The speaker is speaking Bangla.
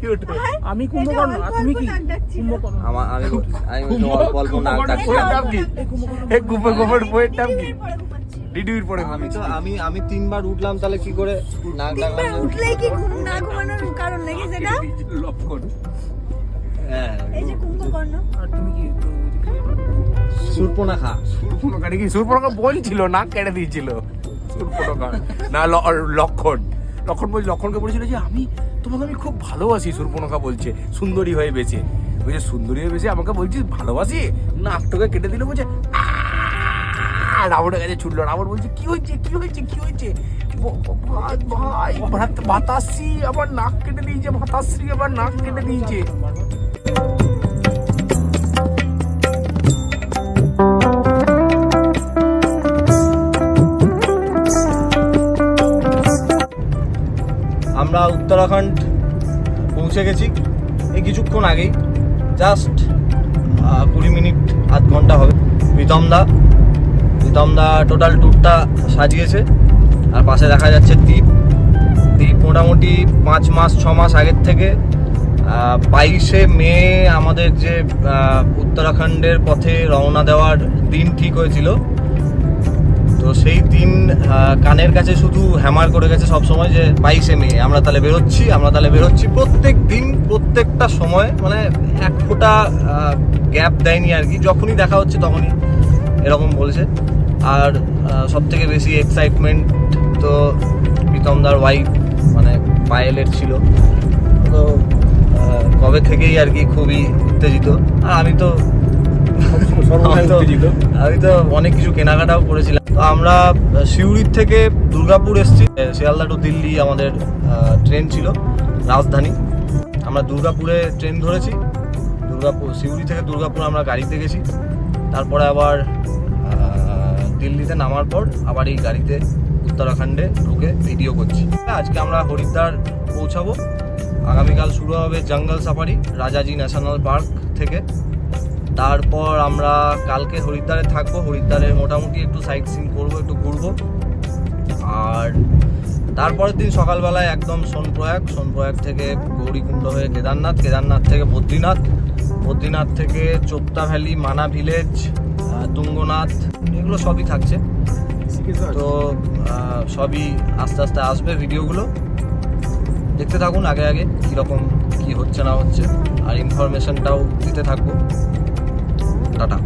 কিউট। আমি কুম্ভকর্ণ আর তুমি কি? কুম্ভকর্ণ। আমি অল্প অল্প নাক ডাকছি। এই কুম্ভকর্ণের বইয়ের নাম কি? ডিডির পরে আমি 3 বার উঠলাম, তাহলে কি করে নাক ডাকলাম? উঠলেই কি ঘুম না ঘুমানোর কারণ নাকি সেটা? লক্ষণ। হ্যাঁ, এই যে কুম্ভকর্ণ। আর তুমি কি? সুরপনাখা। সুরপনখা নাকি? সুরপনখা বলছিল, নাক কেটে দিয়েছিল সুরপনখা। না লক্ষণ। লক্ষণকে বলেছিল যে তোমাকে আমি খুব ভালোবাসি। সুরপনখা বলছে সুন্দরী হয়ে বেঁচে। ওই যে সুন্দরী হয়ে বেঁচে আমাকে বলছিস ভালোবাসি, নাকটাকে কেটে দিল। বলছে রাবণের কাছে ছুটলো। রাবণ বলছে কি হয়েছে? ভাই ভাতাশ্রী আবার নাক কেটে দিয়েছে। ভাতাশ্রী আবার নাক কেটে দিয়েছে। আমরা উত্তরাখণ্ড পৌঁছে গেছি এই কিছুক্ষণ আগেই, জাস্ট 20 মিনিট আধ ঘন্টা হবে। প্রীতম দা টোটাল ট্যুরটা সাজিয়েছে। আর পাশে দেখা যাচ্ছে দ্বীপ মোটামুটি 5-6 মাস আগের থেকে 22শে মে আমাদের যে উত্তরাখণ্ডের পথে রওনা দেওয়ার দিন ঠিক হয়েছিল। তো সেই দিন কানের কাছে শুধু হ্যামার করে গেছে সবসময় যে 22শে মে আমরা তাহলে বেরোচ্ছি। প্রত্যেক দিন প্রত্যেকটা সময়, মানে এক ফোঁটা গ্যাপ দেয়নি আর কি। যখনই দেখা হচ্ছে তখনই এরকম বলছে। আর সব থেকে বেশি এক্সাইটমেন্ট তো প্রীতমদার ওয়াইফ মানে পায়েলের ছিল। তো কবে থেকেই আর কি খুবই উত্তেজিত। আর আমি তো অনেক কিছু কেনাকাটাও করেছিলাম। তো আমরা সিউড়ির থেকে দুর্গাপুর এসেছি। শিয়ালদা টু দিল্লি আমাদের ট্রেন ছিল, রাজধানী। আমরা দুর্গাপুরে ট্রেন ধরেছি। সিউড়ি থেকে দুর্গাপুর আমরা গাড়িতে গেছি। তারপরে আবার দিল্লিতে নামার পর আবার এই গাড়িতে উত্তরাখণ্ডে ঢুকে ভিডিও করছি। আজকে আমরা হরিদ্বার পৌঁছাবো। আগামীকাল শুরু হবে জঙ্গল সাফারি রাজাজি ন্যাশনাল পার্ক থেকে। তারপর আমরা কালকে হরিদ্বারে থাকবো। হরিদ্বারে মোটামুটি একটু সাইট সিন করবো, একটু ঘুরবো। আর তারপরের দিন সকালবেলায় একদম সোনপ্রয়াগ থেকে গৌরীকুণ্ড হয়ে কেদারনাথ থেকে বদ্রীনাথ থেকে চোপতা ভ্যালি, মানা ভিলেজ, তুঙ্গনাথ, এগুলো সবই থাকছে। তো সবই আস্তে আস্তে আসবে ভিডিওগুলো, দেখতে থাকুন আগে কীরকম কী হচ্ছে না হচ্ছে, আর ইনফরমেশনটাও দিতে থাকবো। টাটা।